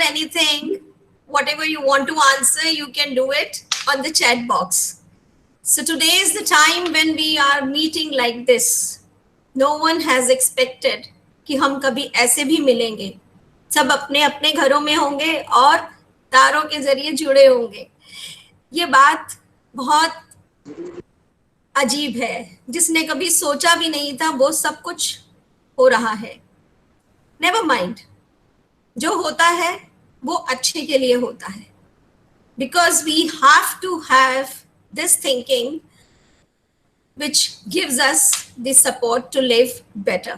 on anything, whatever you want to answer, you can do it on the chat box. So today is the time when we are meeting like this. No one has expected कि हम कभी ऐसे भी मिलेंगे. सब अपने अपने घरों में होंगे और तारों के जरिए जुड़े होंगे. ये बात बहुत अजीब है. जिसने कभी सोचा भी नहीं था वो सब कुछ हो रहा है. नेवर माइंड, जो होता है वो अच्छे के लिए होता है. Because we have to have this thinking which gives us the support to live better.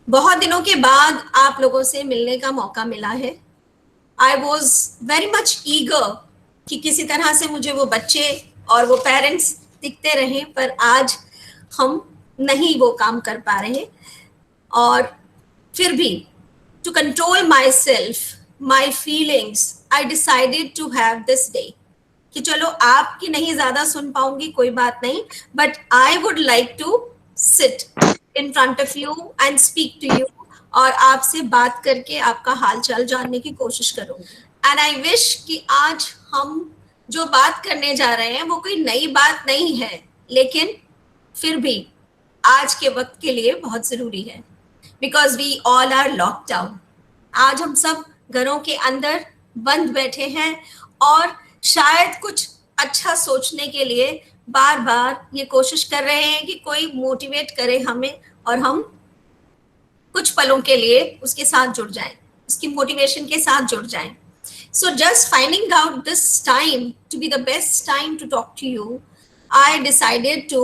बहुत दिनों के बाद आप लोगों से मिलने का मौका मिला है. I was very much eager कि किसी तरह से मुझे वो बच्चे और वो पेरेंट्स दिखते रहे, पर आज हम नहीं वो काम कर पा रहे. और फिर भी to control myself, my feelings, I decided to have this day. कि चलो आपकी नहीं ज्यादा सुन पाऊंगी, कोई बात नहीं, but I would like to sit in front of you and speak to you और आपसे बात करके आपका हालचाल जानने की कोशिश करूंगी. एंड आई विश कि आज हम जो बात करने जा रहे हैं वो कोई नई बात नहीं है, लेकिन फिर भी आज के वक्त के लिए बहुत जरूरी है. Because we all are lockdown. आज हम सब घरों के अंदर बंद बैठे हैं और शायद कुछ अच्छा सोचने के लिए बार बार ये कोशिश कर रहे हैं कि कोई मोटिवेट करे हमें और हम कुछ पलों के लिए उसके साथ जुड़ जाएं, उसकी मोटिवेशन के साथ जुड़ जाएं. So just finding out this time to be the best time to talk to you, I decided to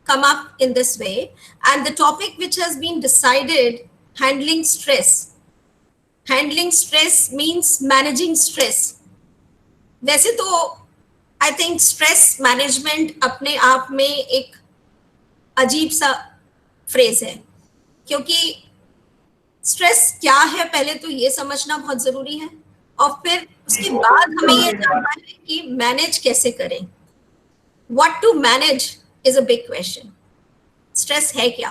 come up in this way, and the topic which has been decided, handling stress. Handling stress means managing stress. वैसे तो I think stress management अपने आप में एक अजीब सा phrase है, क्योंकि स्ट्रेस क्या है पहले तो ये समझना बहुत जरूरी है, और फिर उसके बाद हमें ये जानना है कि मैनेज कैसे करें. What to manage is a big question. Stress है क्या?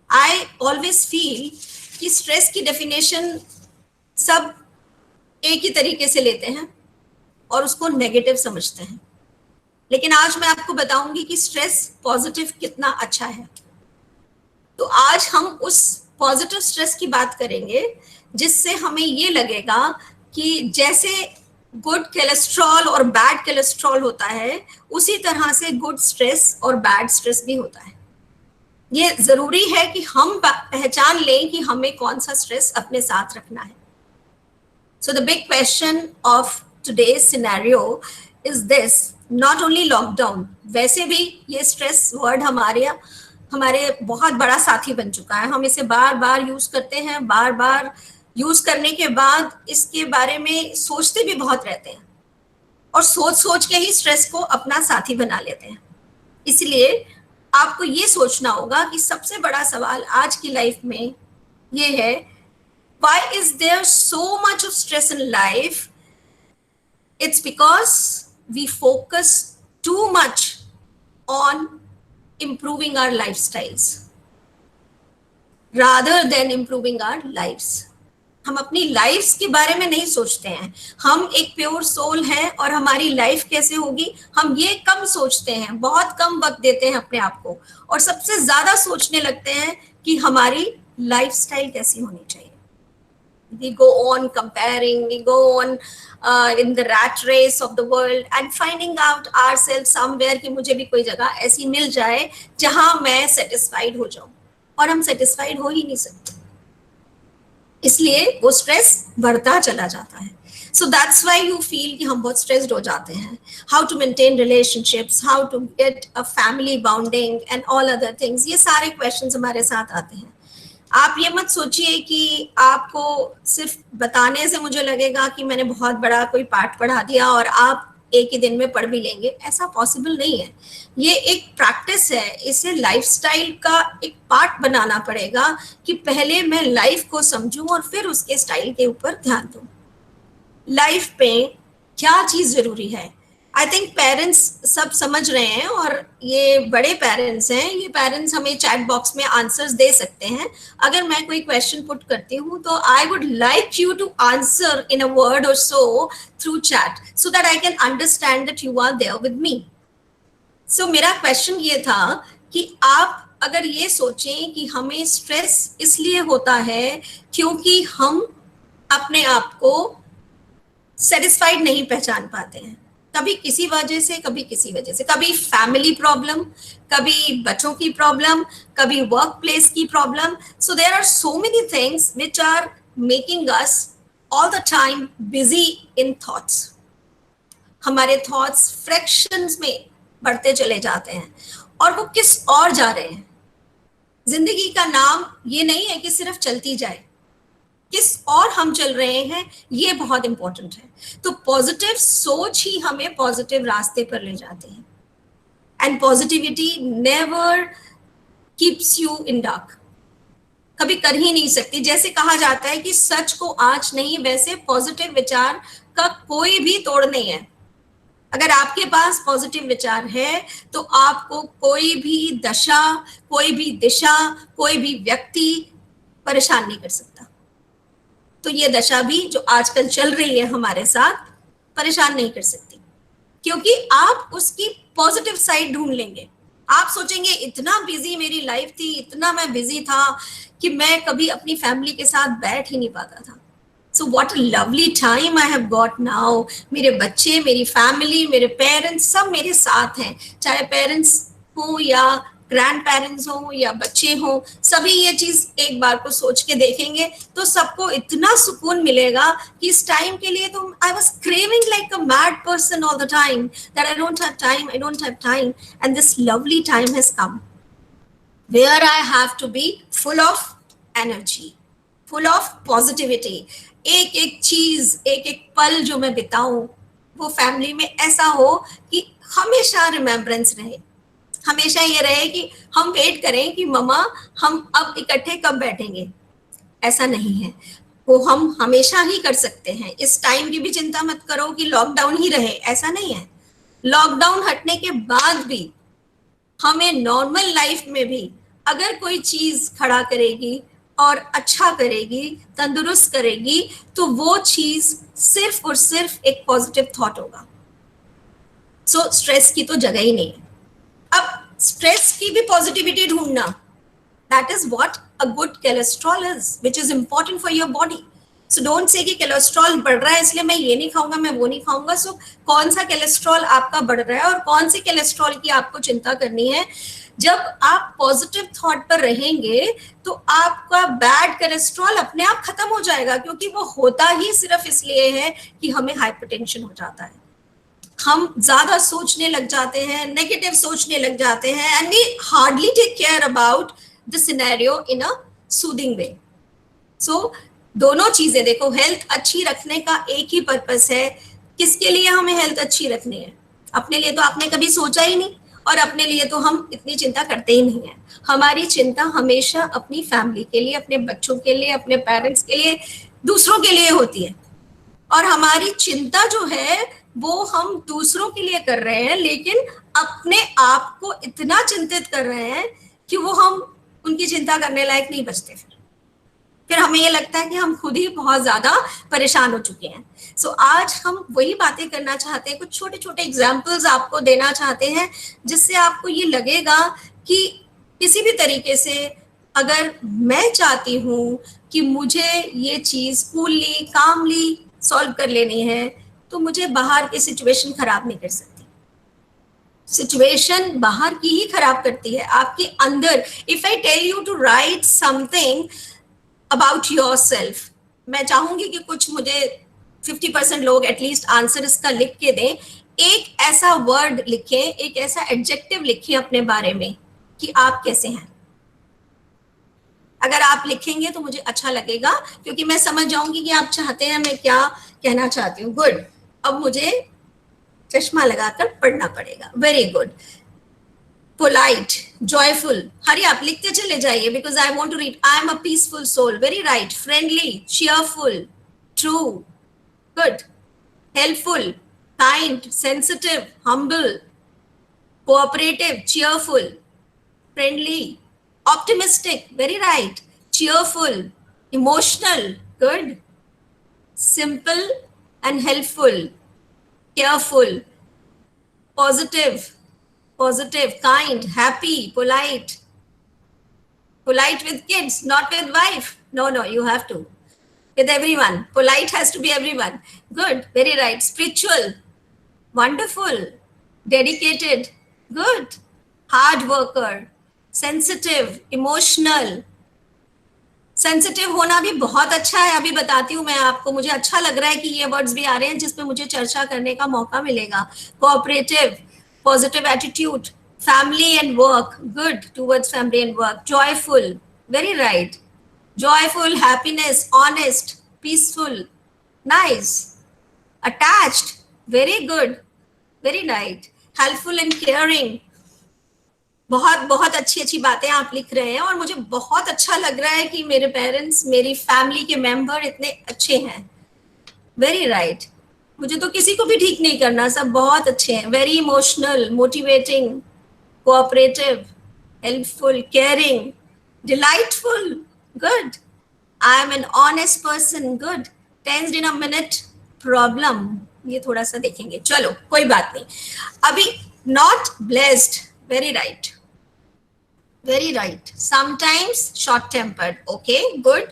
I always feel कि स्ट्रेस की डेफिनेशन सब एक ही तरीके से लेते हैं और उसको नेगेटिव समझते हैं, लेकिन आज मैं आपको बताऊंगी कि स्ट्रेस पॉजिटिव कितना अच्छा है. तो आज हम उस पॉजिटिव स्ट्रेस की बात करेंगे जिससे हमें ये लगेगा कि जैसे गुड कोलेस्ट्रॉल और बैड कोलेस्ट्रॉल होता है, उसी तरह से गुड स्ट्रेस और बैड स्ट्रेस भी होता है. ये जरूरी है कि हम पहचान लें कि हमें कौन सा स्ट्रेस अपने साथ रखना है. So the big question of today's scenario is this. Not only lockdown, वैसे भी ये स्ट्रेस वर्ड हमारे बहुत बड़ा साथी बन चुका है. हम इसे बार बार यूज करते हैं, बार बार यूज करने के बाद इसके बारे में सोचते भी बहुत रहते हैं और सोच सोच के ही स्ट्रेस को अपना साथी बना लेते हैं. इसलिए आपको ये सोचना होगा कि सबसे बड़ा सवाल आज की लाइफ में ये है, why is there so much of stress in life? It's because we focus too much on improving our lifestyles rather than improving our lives. हम अपनी लाइफ के बारे में नहीं सोचते हैं. हम एक प्योर सोल हैं और हमारी लाइफ कैसे होगी हम ये कम सोचते हैं, बहुत कम वक्त देते हैं अपने आप को, और सबसे ज्यादा सोचने लगते हैं कि हमारी लाइफस्टाइल कैसी होनी चाहिए. We go on comparing, we go on in the rat race of the world and finding out ourselves somewhere कि मुझे भी कोई जगह ऐसी मिल जाए जहां मैं सेटिस्फाइड हो जाऊं, और हम सेटिस्फाइड हो ही नहीं सकते. इसलिए वो स्ट्रेस बढ़ता चला जाता है. So that's why you feel कि हम बहुत स्ट्रेस्ड हो जाते हैं. How to maintain relationships, how to get a family bonding and all other things, ये सारे क्वेश्चंस हमारे साथ आते हैं. आप ये मत सोचिए कि आपको सिर्फ बताने से मुझे लगेगा कि मैंने बहुत बड़ा कोई पाठ पढ़ा दिया और आप एक ही दिन में पढ़ भी लेंगे. ऐसा पॉसिबल नहीं है. ये एक प्रैक्टिस है, इसे लाइफस्टाइल का एक पार्ट बनाना पड़ेगा कि पहले मैं लाइफ को समझूं और फिर उसके स्टाइल के ऊपर ध्यान दूं. लाइफ पे क्या चीज जरूरी है? आई थिंक पेरेंट्स सब समझ रहे हैं, और ये बड़े पेरेंट्स हैं, ये पेरेंट्स हमें चैट बॉक्स में आंसर्स दे सकते हैं. अगर मैं कोई क्वेश्चन पुट करती हूँ तो I would like you to answer in a word और so through chat, so that I can understand that you are there with me. So मेरा क्वेश्चन ये था कि आप अगर ये सोचें कि हमें स्ट्रेस इसलिए होता है क्योंकि हम अपने आप को सेटिस्फाइड नहीं पहचान पाते हैं, कभी किसी वजह से, कभी किसी वजह से, कभी फैमिली प्रॉब्लम, कभी बच्चों की प्रॉब्लम, कभी वर्क प्लेस की problem. So there are so many things which are making us all the time busy in thoughts. हमारे थॉट्स फ्रैक्शंस में बढ़ते चले जाते हैं, और वो किस और जा रहे हैं. जिंदगी का नाम ये नहीं है कि सिर्फ चलती जाए, किस और हम चल रहे हैं, ये बहुत इंपॉर्टेंट है. तो पॉजिटिव सोच ही हमें पॉजिटिव रास्ते पर ले जाते हैं. And positivity never keeps you in dark, कभी कर ही नहीं सकती. जैसे कहा जाता है कि सच को आंच नहीं, वैसे पॉजिटिव विचार का कोई भी तोड़ नहीं है. अगर आपके पास पॉजिटिव विचार है तो आपको कोई भी दशा, कोई भी दिशा, कोई भी व्यक्ति परेशान नहीं कर सकता. तो ये दशा भी जो आजकल चल रही है हमारे साथ, परेशान नहीं कर सकती, क्योंकि आप उसकी पॉजिटिव साइड ढूंढ लेंगे. आप सोचेंगे इतना बिजी मेरी लाइफ थी, इतना मैं बिजी था कि मैं कभी अपनी फैमिली के साथ बैठ ही नहीं पाता था. So what a lovely time I have got now. मेरे बच्चे, मेरी फैमिली, मेरे पेरेंट्स सब मेरे साथ हैं, चाहे पेरेंट्स हो या ग्रैंड पेरेंट्स हो या बच्चे हो, सभी ये चीज एक बार को सोच के देखेंगे तो सबको इतना सुकून मिलेगा कि इस टाइम के लिए तो I was craving like a mad person all the time that I don't have time and this lovely time has come where I have to be full of energy, full of positivity. एक एक चीज, एक एक पल जो मैं बिताऊं वो family में ऐसा हो कि हमेशा रिमेम्बरेंस रहे, हमेशा ये रहे कि हम वेट करें कि मम्मा हम अब इकट्ठे कब बैठेंगे. ऐसा नहीं है, वो हम हमेशा ही कर सकते हैं. इस टाइम की भी चिंता मत करो कि लॉकडाउन ही रहे, ऐसा नहीं है. लॉकडाउन हटने के बाद भी हमें नॉर्मल लाइफ में भी अगर कोई चीज खड़ा करेगी और अच्छा करेगी, तंदुरुस्त करेगी, तो वो चीज सिर्फ और सिर्फ एक पॉजिटिव थॉट होगा. सो स्ट्रेस की तो जगह ही नहीं है. अब स्ट्रेस की भी पॉजिटिविटी ढूंढना, that is what a good cholesterol is, which is important for your body. So don't say कि कोलेस्ट्रॉल बढ़ रहा है इसलिए मैं ये नहीं खाऊंगा, मैं वो नहीं खाऊंगा. सो कौन सा कोलेस्ट्रॉल आपका बढ़ रहा है और कौन सी कोलेस्ट्रॉल की आपको चिंता करनी है. जब आप पॉजिटिव थॉट पर रहेंगे तो आपका बैड कोलेस्ट्रॉल अपने आप खत्म हो जाएगा, क्योंकि वो होता ही सिर्फ इसलिए है कि हमें हाइपरटेंशन हो जाता है. हम ज्यादा सोचने लग जाते हैं, नेगेटिव सोचने लग जाते हैं, and we hardly take care about the scenario in a soothing way. So दोनों चीजें देखो, हेल्थ अच्छी रखने का एक ही पर्पस है. किसके लिए हमें हेल्थ अच्छी रखनी है? अपने लिए तो आपने कभी सोचा ही नहीं, और अपने लिए तो हम इतनी चिंता करते ही नहीं है. हमारी चिंता हमेशा अपनी फैमिली के लिए, अपने बच्चों के लिए, अपने पेरेंट्स के लिए, दूसरों के लिए होती है. और हमारी चिंता जो है वो हम दूसरों के लिए कर रहे हैं, लेकिन अपने आप को इतना चिंतित कर रहे हैं कि वो हम उनकी चिंता करने लायक नहीं बचते. फिर हमें ये लगता है कि हम खुद ही बहुत ज्यादा परेशान हो चुके हैं. सो आज हम वही बातें करना चाहते हैं, कुछ छोटे छोटे एग्जाम्पल्स आपको देना चाहते हैं जिससे आपको ये लगेगा कि किसी भी तरीके से अगर मैं चाहती हूँ कि मुझे ये चीज कूलली, कामली सॉल्व कर लेनी है, तो मुझे बाहर की सिचुएशन खराब नहीं कर सकती. सिचुएशन बाहर की ही खराब करती है, आपके अंदर. If I tell you to write something about yourself, मैं चाहूंगी कि कुछ मुझे 50% लोग एटलीस्ट आंसर इसका लिख के दें. एक ऐसा वर्ड लिखें, एक ऐसा एडजेक्टिव लिखें अपने बारे में कि आप कैसे हैं. अगर आप लिखेंगे तो मुझे अच्छा लगेगा, क्योंकि मैं समझ जाऊंगी कि आप चाहते हैं मैं क्या कहना चाहती हूँ. गुड. अब मुझे चश्मा लगाकर पढ़ना पड़ेगा. Very good. Polite, joyful, hurry आप लिखते चले जाइए, because I want to read. I am a peaceful soul. Very right. Friendly, cheerful, true, good. Helpful, kind, sensitive, humble, cooperative, cheerful, friendly, optimistic, very right, cheerful, emotional, good, simple and helpful, careful, positive, positive, kind, happy, polite, polite with kids, not with wife. No, no, you have to. With everyone. Polite has to be everyone. Good, very right. Spiritual, wonderful, dedicated, good, hard worker, sensitive, emotional. Sensitive होना भी बहुत अच्छा है, अभी बताती हूँ मैं आपको, मुझे अच्छा लग रहा है कि ये वर्ड्स भी आ रहे हैं जिसपे मुझे चर्चा करने का मौका मिलेगा. Cooperative, positive attitude, family and work, good towards family and work, joyful, very right, joyful, happiness, honest, peaceful, nice, attached, very good, very right, helpful and caring. बहुत बहुत अच्छी अच्छी बातें आप लिख रहे हैं और मुझे बहुत अच्छा लग रहा है कि मेरे पेरेंट्स, मेरी फैमिली के मेंबर इतने अच्छे हैं. वेरी राइट, मुझे तो किसी को भी ठीक नहीं करना, सब बहुत अच्छे हैं. Very emotional, motivating, cooperative, helpful, caring, delightful, good. I am an honest person, good. Tensed in a minute, problem. ये थोड़ा सा देखेंगे, चलो कोई बात नहीं. अभी not blessed, very right, very right, sometimes short tempered, okay, good,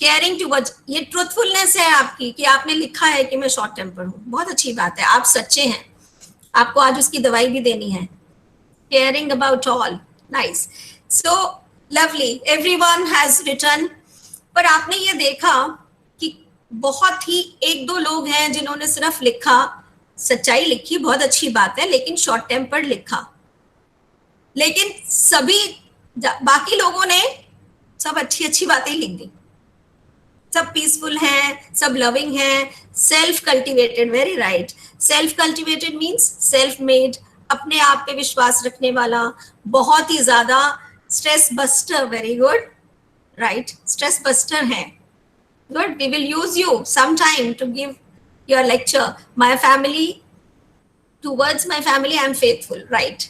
caring towards, ये truthfulness है आपकी कि आपने लिखा है कि मैं short tempered हूँ, बहुत अच्छी बात है, आप सच्चे हैं, आपको आज उसकी दवाई भी देनी है. caring about all, nice, so lovely, everyone has written. पर आपने ये देखा कि बहुत ही एक दो लोग हैं जिन्होंने सिर्फ लिखा, सच्चाई लिखी, बहुत अच्छी बात है, लेकिन शॉर्ट टेम्पर्ड लिखा. लेकिन सभी बाकी लोगों ने सब अच्छी अच्छी बातें लिख दी, सब पीसफुल हैं, सब लविंग हैं, self cultivated, very right. Self cultivated means self made, अपने आप पे विश्वास रखने वाला, बहुत ही ज्यादा stress buster, very good, right, stress buster है, good. We will use you some time to give your lecture. My family, towards my family I am faithful, right,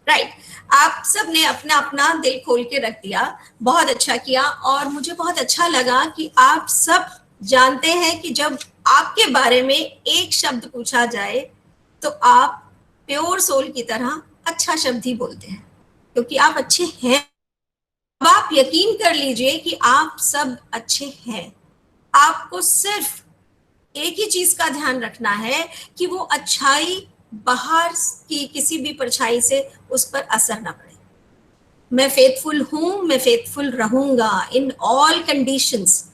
right. आप सब ने अपना अपना दिल खोल के रख दिया, बहुत अच्छा किया. और मुझे बहुत अच्छा लगा कि आप सब जानते हैं कि जब आपके बारे में एक शब्द पूछा जाए तो आप प्योर सोल की तरह अच्छा शब्द ही बोलते हैं, क्योंकि आप अच्छे हैं. अब आप यकीन कर लीजिए कि आप सब अच्छे हैं. आपको सिर्फ एक ही चीज का ध्यान रखना है कि वो अच्छाई बाहर की किसी भी परछाई से उस पर असर ना पड़े. मैं फेथफुल हूं, मैं फेथफुल रहूंगा इन ऑल कंडीशंस.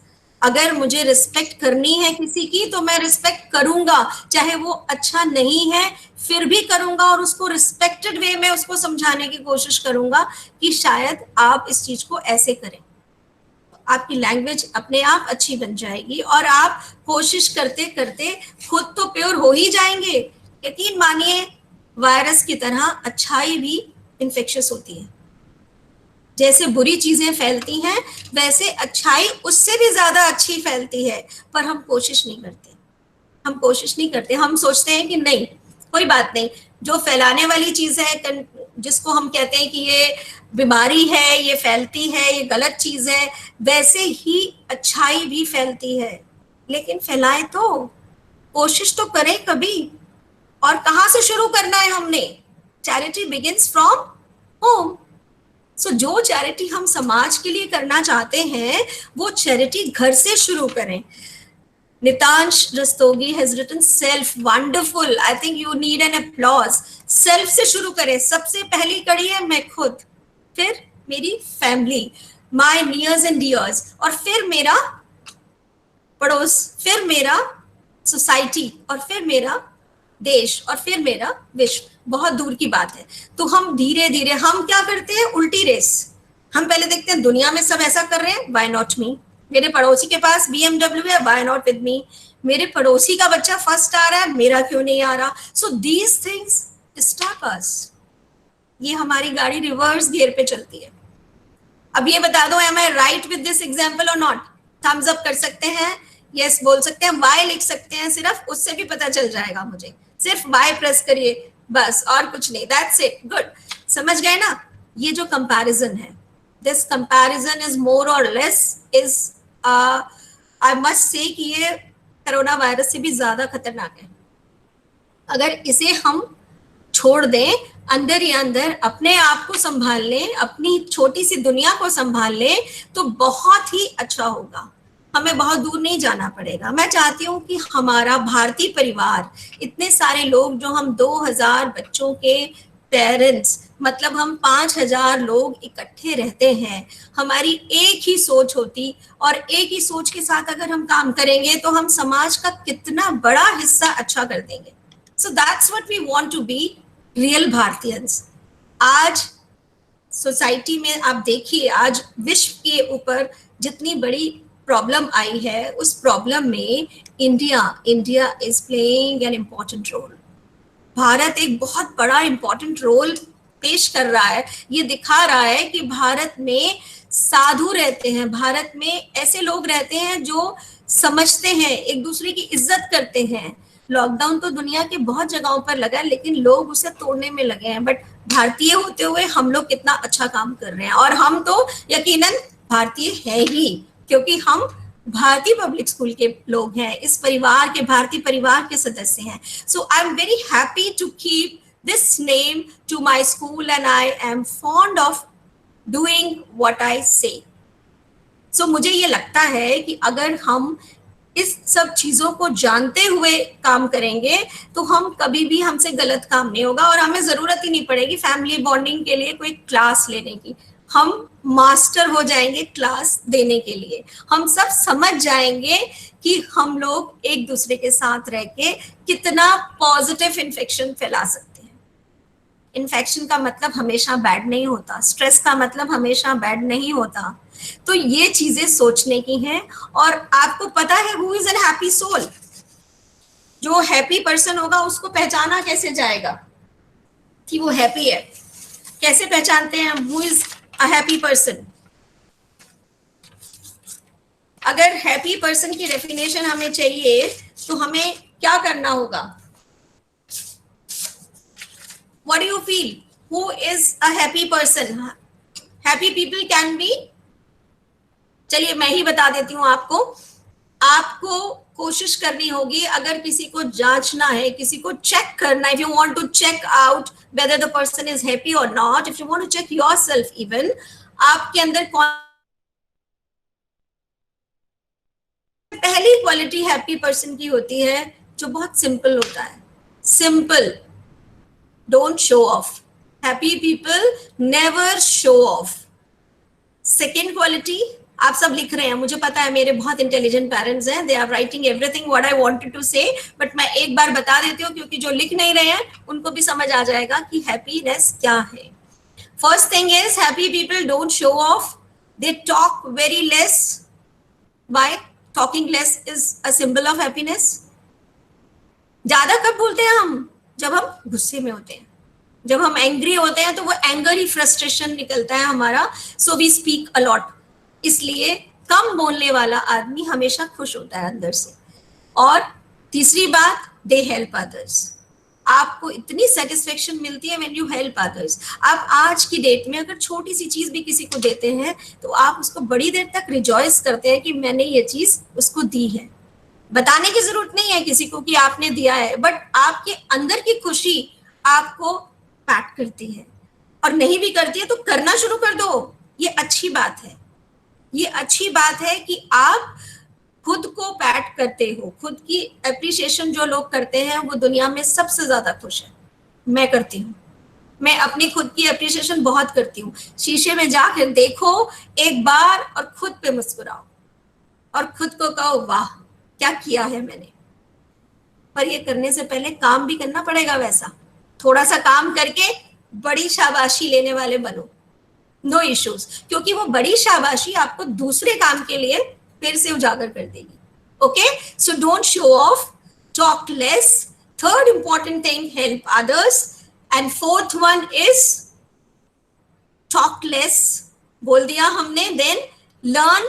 अगर मुझे रिस्पेक्ट करनी है किसी की तो मैं रिस्पेक्ट करूंगा, चाहे वो अच्छा नहीं है फिर भी करूंगा, और उसको रिस्पेक्टेड वे में उसको समझाने की कोशिश करूंगा कि शायद आप इस चीज को ऐसे करें. आपकी लैंग्वेज अपने आप अच्छी बन जाएगी और आप कोशिश करते करते खुद तो प्योर हो ही जाएंगे. यकीन मानिए, वायरस की तरह अच्छाई भी इन्फेक्शियस होती है. जैसे बुरी चीजें फैलती हैं वैसे अच्छाई उससे भी ज्यादा अच्छी फैलती है, पर हम कोशिश नहीं करते. हम कोशिश नहीं करते, हम सोचते हैं कि नहीं कोई बात नहीं, जो फैलाने वाली चीज है, जिसको हम कहते हैं कि ये बीमारी है, ये फैलती है, ये गलत चीज है, वैसे ही अच्छाई भी फैलती है. लेकिन फैलाए तो, कोशिश तो करें कभी. और कहाँ से शुरू करना है हमने? Charity begins from home. So जो चैरिटी हम समाज के लिए करना चाहते हैं वो चैरिटी घर से शुरू करें. Nitansh Rastogi has written self, wonderful, I think you need an applause. Self से शुरू करें. सबसे पहली कड़ी है मैं खुद, फिर मेरी family, my nears and dears, और फिर मेरा पड़ोस, फिर मेरा सोसाइटी, और फिर मेरा देश, और फिर मेरा विश्व. बहुत दूर की बात है. तो हम धीरे धीरे, हम क्या करते हैं, उल्टी रेस. हम पहले देखते हैं दुनिया में सब ऐसा कर रहे हैं, व्हाई नॉट मी. मेरे पड़ोसी के पास BMW है, व्हाई नॉट विद मी. मेरे पड़ोसी का बच्चा फर्स्ट आ रहा है, मेरा क्यों नहीं आ रहा. So these things stop us. ये हमारी गाड़ी रिवर्स गियर पे चलती है. अब ये बता दो, am I right with this example और नॉट? थम्स अप कर सकते हैं यस बोल सकते हैं, वाई लिख सकते हैं सिर्फ, उससे भी पता चल जाएगा मुझे, सिर्फ वाई प्रेस करिए बस, और कुछ नहीं, दैट्स इट, गुड, समझ गए ना। ये जो कंपैरिजन है, दिस कंपैरिजन इज मोर और less is, I must say कि ये कोरोना वायरस से भी ज्यादा खतरनाक है। अगर इसे हम छोड़ दें, अंदर ही अंदर अपने आप को संभाल लें, अपनी छोटी सी दुनिया को संभाल लें, तो बहुत ही अच्छा होगा, हमें बहुत दूर नहीं जाना पड़ेगा। मैं चाहती हूँ कि हमारा भारतीय परिवार, इतने सारे लोग, जो हम 2000 बच्चों के पेरेंट्स, मतलब हम 5000 लोग इकट्ठे रहते हैं, हमारी एक ही सोच होती, और एक ही सोच के साथ अगर हम काम करेंगे तो हम समाज का कितना बड़ा हिस्सा अच्छा कर देंगे। So that's what we want to be real भारतीयंस। आज सोसाइटी में आप देखिए, आज विश्व के ऊपर जितनी बड़ी प्रॉब्लम आई है, उस प्रॉब्लम में India is playing an important role. Bharat एक बहुत बड़ा इम्पॉर्टेंट रोल पेश कर रहा है। ये दिखा रहा है कि भारत में साधु रहते हैं, भारत में ऐसे लोग रहते हैं जो समझते हैं, एक दूसरे की इज्जत करते हैं। लॉकडाउन तो दुनिया के बहुत जगहों पर लगा है, लेकिन लोग उसे तोड़ने में लगे हैं, बट भारतीय होते हुए हम लोग कितना अच्छा काम कर रहे हैं। और हम तो यकीनन भारतीय है ही, क्योंकि हम भारतीय पब्लिक स्कूल के लोग हैं, इस परिवार के, भारतीय परिवार के सदस्य हैं। So I am very happy to keep this name to my school, and I am fond of doing what I say. So मुझे ये लगता है कि अगर हम इस सब चीजों को जानते हुए काम करेंगे, तो हम कभी भी, हमसे गलत काम नहीं होगा, और हमें जरूरत ही नहीं पड़ेगी फैमिली बॉन्डिंग के लिए कोई क्लास लेने की। हम मास्टर हो जाएंगे क्लास देने के लिए। हम सब समझ जाएंगे कि हम लोग एक दूसरे के साथ रह के कितना पॉजिटिव इन्फेक्शन फैला सकते हैं। इन्फेक्शन का मतलब हमेशा बैड नहीं होता, स्ट्रेस का मतलब हमेशा बैड नहीं होता। तो ये चीजें सोचने की हैं। और आपको पता है who is an happy soul? जो हैप्पी पर्सन होगा उसको पहचाना कैसे जाएगा कि वो हैप्पी है? कैसे पहचानते हैं who is a happy person? अगर हैप्पी पर्सन की डेफिनेशन हमें चाहिए तो हमें क्या करना होगा? What do you feel? Who is a happy person? Happy people can be, चलिए मैं ही बता देती हूँ आपको। आपको कोशिश करनी होगी, अगर किसी को जांचना है, किसी को चेक करना है, if you want to check out whether the person is happy or not, if you want to check yourself even, आपके अंदर कौन, पहली क्वालिटी हैप्पी पर्सन की होती है जो बहुत सिंपल होता है। Simple, don't show of. Happy people never show off. Second quality, आप सब लिख रहे हैं, मुझे पता है मेरे बहुत इंटेलिजेंट पेरेंट्स हैं, they are writing everything what I wanted to say, but मैं एक बार बता देती हूँ, क्योंकि जो लिख नहीं रहे हैं उनको भी समझ आ जाएगा कि हैप्पीनेस क्या है। First thing is, happy people don't show of, they talk very less. Why? Talking less is a symbol of happiness. ज्यादा कब बोलते हैं हम? जब हम गुस्से में होते हैं, जब हम एंग्री होते हैं, तो वो एंगर ही फ्रस्ट्रेशन निकलता है हमारा। So we speak a lot. इसलिए कम बोलने वाला आदमी हमेशा खुश होता है अंदर से। और तीसरी बात, दे हेल्प अदर्स। आपको इतनी सेटिस्फेक्शन मिलती है व्हेन यू हेल्प अदर्स। आप आज की डेट में अगर छोटी सी चीज भी किसी को देते हैं तो आप उसको बड़ी देर तक रिजॉइस करते हैं कि मैंने ये चीज उसको दी है। बताने की जरूरत नहीं है किसी को कि आपने दिया है, बट आपके अंदर की खुशी आपको पैट करती है। और नहीं भी करती है तो करना शुरू कर दो, ये अच्छी बात है। ये अच्छी बात है कि आप खुद को पैट करते हो। खुद की एप्रिसिएशन जो लोग करते हैं वो दुनिया में सबसे ज्यादा खुश है। मैं करती हूँ, मैं अपनी खुद की एप्रिसिएशन बहुत करती हूँ। शीशे में जाकर देखो एक बार और खुद पे मुस्कुराओ और खुद को कहो वाह क्या किया है मैंने। पर ये करने से पहले काम भी करना पड़ेगा। वैसा थोड़ा सा काम करके बड़ी शाबाशी लेने वाले बनो, नो इश्यूज, क्योंकि वो बड़ी शाबाशी आपको दूसरे काम के लिए फिर से उजागर कर देगी। Okay, so don't show off, talk less. Third important thing, help others. And fourth one is talk less, बोल दिया हमने। Then learn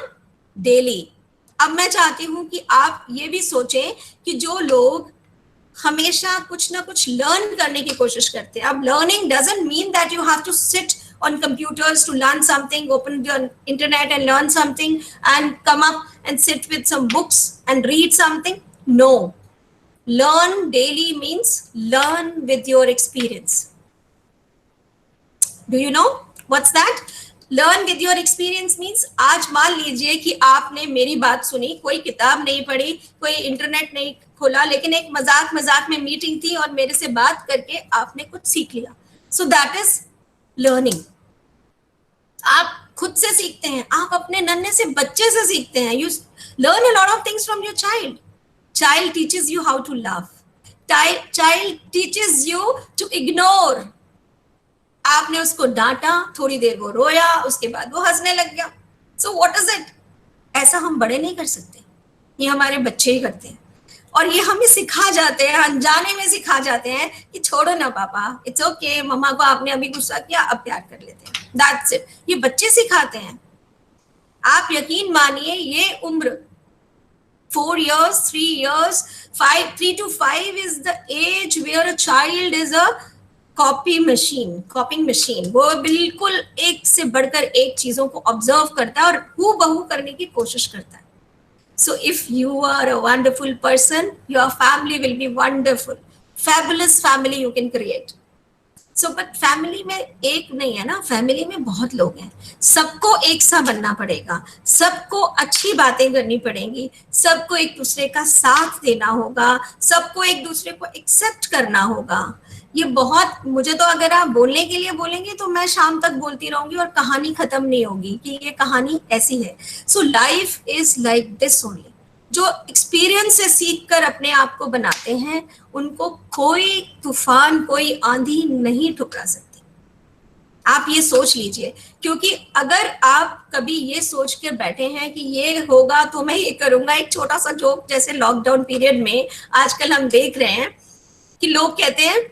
daily. अब मैं चाहती हूं कि आप ये भी सोचें कि जो लोग हमेशा कुछ ना कुछ लर्न करने की कोशिश करते हैं, अब learning doesn't mean that you have to sit on computers to learn something, open your internet and learn something and come up and sit with some books and read something. No, learn daily means learn with your experience. Do you know what's that? Learn with your experience means आज मान लीजिए कि आपने मेरी बात सुनी, कोई किताब नहीं पढ़ी, कोई इंटरनेट नहीं खोला, लेकिन एक मजाक मजाक में मीटिंग थी और मेरे से बात करके आपने कुछ सीख लिया. So that is learning. आप खुद से सीखते हैं, आप अपने नन्हे से बच्चे से सीखते हैं. You learn a lot of things from your child. Child teaches you how to love. Child teaches you to ignore. आपने उसको डांटा, थोड़ी देर वो रोया, उसके बाद वो हंसने लग गया. So what is it? ऐसा हम बड़े नहीं कर सकते, ये हमारे बच्चे ही करते हैं. और ये हमें सिखा जाते हैं, अनजाने में सिखा जाते हैं कि छोड़ो ना पापा, इट्स ओके, मम्मा को आपने अभी गुस्सा किया, अब प्यार कर लेते हैं. That's it. ये बच्चे सिखाते हैं. आप यकीन मानिए ये उम्र 4 years, 3 years, 3 to 5 is the age where a child is a copying machine. वो बिल्कुल एक से बढ़कर एक चीजों को ऑब्जर्व करता है और हूबहू करने की कोशिश करता है. So if you are a wonderful person, your family will be wonderful. Fabulous family you can create. So but family में एक नहीं है ना, family में बहुत लोग हैं. सबको एक सा बनना पड़ेगा, सबको अच्छी बातें करनी पड़ेंगी, सबको एक दूसरे का साथ देना होगा, सबको एक दूसरे को एक्सेप्ट करना होगा. ये बहुत, मुझे तो अगर आप बोलने के लिए बोलेंगे तो मैं शाम तक बोलती रहूंगी और कहानी खत्म नहीं होगी कि ये कहानी ऐसी है. So life is like this only. जो एक्सपीरियंस से सीख कर अपने आप को बनाते हैं, उनको कोई तूफान, कोई आंधी नहीं ठुकरा सकती. आप ये सोच लीजिए, क्योंकि अगर आप कभी ये सोच कर बैठे हैं कि ये होगा तो मैं ये करूंगा. एक छोटा सा जोक, जैसे लॉकडाउन पीरियड में आजकल हम देख रहे हैं कि लोग कहते हैं,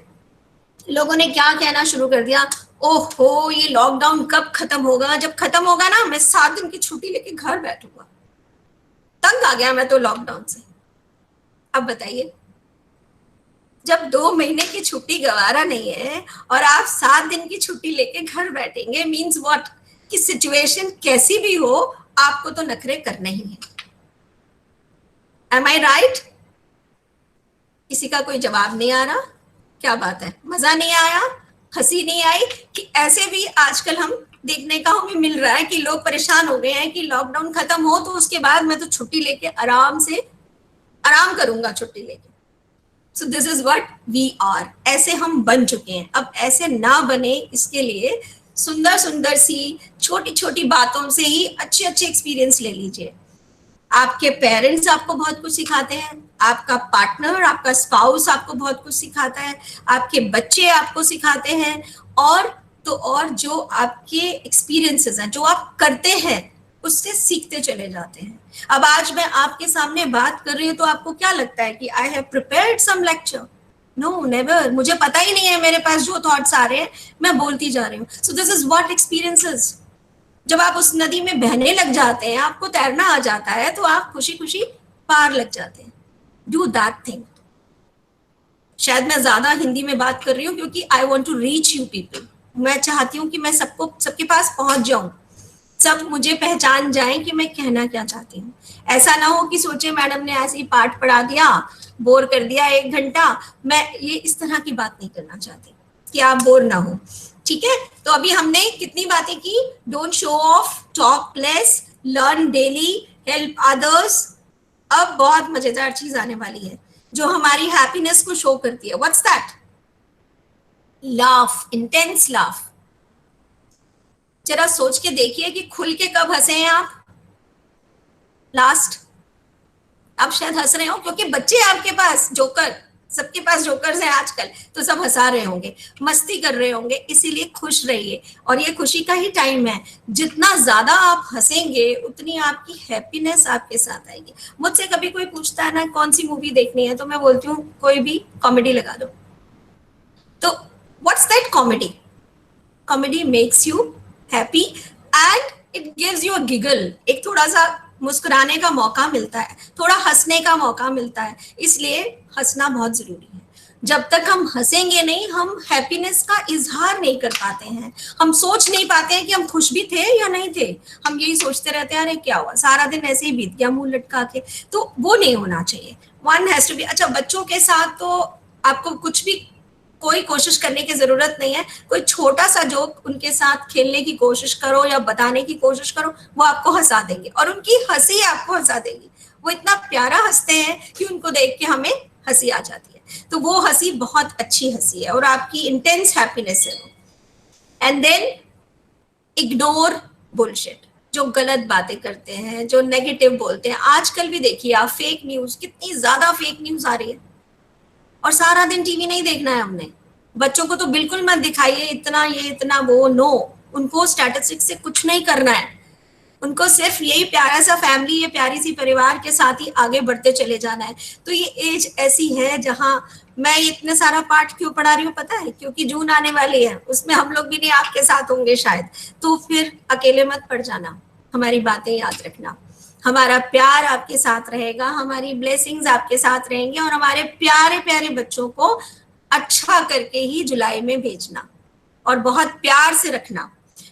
लोगों ने क्या कहना शुरू कर दिया, ओहो ये लॉकडाउन कब खत्म होगा, जब खत्म होगा ना मैं 7 दिन की छुट्टी लेके घर बैठूंगा. तंग आ गया मैं तो लॉकडाउन से. अब बताइए, जब 2 महीने की छुट्टी गवारा नहीं है और आप 7 दिन की छुट्टी लेके घर बैठेंगे, मीन्स व्हाट, कि सिचुएशन कैसी भी हो आपको तो नखरे करने ही है. M I right? किसी का कोई जवाब नहीं आ रहा? क्या बात है, मजा नहीं आया, हंसी नहीं आई? कि ऐसे भी आजकल हम देखने का हमें मिल रहा है कि लोग परेशान हो गए हैं कि लॉकडाउन खत्म हो तो उसके बाद मैं तो छुट्टी लेके आराम करूंगा छुट्टी लेके. So this is what we are. ऐसे हम बन चुके हैं. अब ऐसे ना बने, इसके लिए सुंदर सुंदर सी छोटी छोटी बातों से ही अच्छे अच्छे एक्सपीरियंस ले लीजिए. आपके पेरेंट्स आपको बहुत कुछ सिखाते हैं, आपका पार्टनर, आपका स्पाउस आपको बहुत कुछ सिखाता है, आपके बच्चे आपको सिखाते हैं, और तो और जो आपके एक्सपीरियंसेस हैं, जो आप करते हैं, उससे सीखते चले जाते हैं. अब आज मैं आपके सामने बात कर रही हूँ तो आपको क्या लगता है कि I have prepared some lecture? No, never. मुझे पता ही नहीं है, मेरे पास जो थॉट्स आ रहे हैं मैं बोलती जा रही हूँ. सो दिस इज व्हाट एक्सपीरियंसेस. जब आप उस नदी में बहने लग जाते हैं, आपको तैरना आ जाता है, तो आप खुशी खुशी पार लग जाते हैं. Do that thing. शायद मैं ज्यादा हिंदी में बात कर रही हूँ क्योंकि I want to reach you people. मैं चाहती हूँ कि मैं सबके पास पहुंच जाऊं, सब मुझे पहचान जाएं कि मैं कहना क्या चाहती हूँ. ऐसा ना हो कि सोचे मैडम ने ऐसे ही पाठ पढ़ा दिया, बोर कर दिया 1 घंटा. मैं ये इस तरह की बात नहीं करना चाहती कि आप बोर ना हो. ठीक है, तो अभी हमने कितनी बातें की? Don't show off, talk less, learn daily, help others. अब बहुत मजेदार चीज आने वाली है जो हमारी हैप्पीनेस को शो करती है. What's that? Laugh, intense laugh. जरा सोच के देखिए कि खुल के कब हंसे हैं आप लास्ट. आप शायद हंस रहे हो क्योंकि बच्चे आपके पास, जोकर, सबके पास जोकर्स हैं आजकल, तो सब हंसा रहे होंगे, मस्ती कर रहे होंगे. इसीलिए खुश रहिए, और ये खुशी का ही टाइम है. जितना ज्यादा आप हंसेंगे उतनी आपकी हैप्पीनेस आपके साथ आएगी. मुझसे कभी कोई पूछता है ना कौन सी मूवी देखनी है, तो मैं बोलती हूँ कोई भी कॉमेडी लगा दो. तो what's that? Comedy. Comedy makes you happy and it gives you a giggle. एक थोड़ा सा मुस्कुराने का मौका मिलता है, थोड़ा हंसने का मौका मिलता है, इसलिए हंसना बहुत जरूरी है। जब तक हम हंसेंगे नहीं, हम हैप्पीनेस का इजहार नहीं कर पाते हैं, हम सोच नहीं पाते हैं कि हम खुश भी थे या नहीं थे। हम यही सोचते रहते हैं, अरे क्या हुआ, सारा दिन ऐसे ही बीत गया मुंह लटका के। तो वो नहीं होना चाहिए। One has to be. अच्छा, बच्चों के साथ तो आपको कुछ भी कोई कोशिश करने की जरूरत नहीं है। कोई छोटा सा जोक उनके साथ खेलने की कोशिश करो या बताने की कोशिश करो, वो आपको हंसा देंगे और उनकी हंसी आपको हंसा देगी। वो इतना प्यारा हंसते हैं कि उनको देख के हमें हंसी आ जाती है। तो वो हंसी बहुत अच्छी हंसी है और आपकी इंटेंस हैप्पीनेस है वो। एंड देन इग्नोर बुलशिट, जो गलत बातें करते हैं, जो नेगेटिव बोलते हैं। आजकल भी देखिए आप, फेक न्यूज, कितनी ज्यादा फेक न्यूज आ रही है। और सारा दिन टीवी नहीं देखना है हमने। बच्चों को तो बिल्कुल मत दिखाइए इतना ये इतना वो, नो। उनको स्टैटिस्टिक्स से कुछ नहीं करना है। उनको सिर्फ यही प्यारा सा फैमिली, ये प्यारी सी परिवार के साथ ही आगे बढ़ते चले जाना है। तो ये एज ऐसी है जहां मैं इतने सारा पाठ क्यों पढ़ा रही हूँ पता है? क्योंकि जून आने वाली है, उसमें हम लोग भी नहीं आपके साथ होंगे शायद। तो फिर अकेले मत पड़ जाना, हमारी बातें याद रखना। हमारा प्यार आपके साथ रहेगा, हमारी ब्लेसिंग्स आपके साथ रहेंगे और हमारे प्यारे प्यारे बच्चों को अच्छा करके ही जुलाई में भेजना और बहुत प्यार से रखना।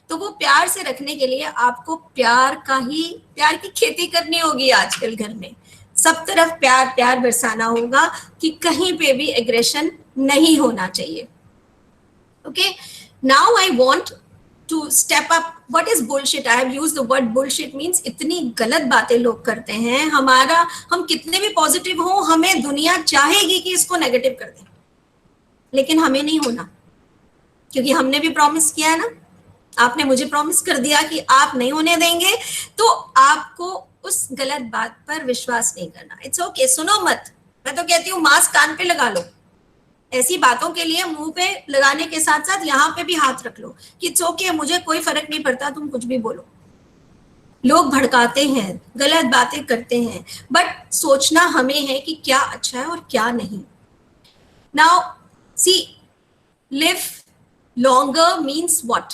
तो वो प्यार से रखने के लिए आपको प्यार की खेती करनी होगी। आजकल घर में सब तरफ प्यार प्यार बरसाना होगा कि कहीं पे भी एग्रेशन नहीं होना चाहिए। Okay, now I want to step up. What is bullshit? I have used the word bullshit. Means इतनी गलत बातें लोग करते हैं। हम कितने भी पॉजिटिव हो, हमें दुनिया चाहेगी कि इसको नेगेटिव कर दें, लेकिन हमें नहीं होना, क्योंकि हमने भी प्रॉमिस किया है ना। आपने मुझे प्रॉमिस कर दिया कि आप नहीं होने देंगे, तो आपको उस गलत बात पर विश्वास नहीं करना। इट्स ओके, सुनो मत। मैं तो कहती हूँ मास्क कान पे लगा लो। ऐसी बातों के लिए मुंह पे लगाने के साथ साथ यहाँ पे भी हाथ रख लो कि इट्स ओके, मुझे कोई फर्क नहीं पड़ता, तुम कुछ भी बोलो। लोग भड़काते हैं, गलत बातें करते हैं, बट सोचना हमें है कि क्या अच्छा है और क्या नहीं। Now see, live longer means what?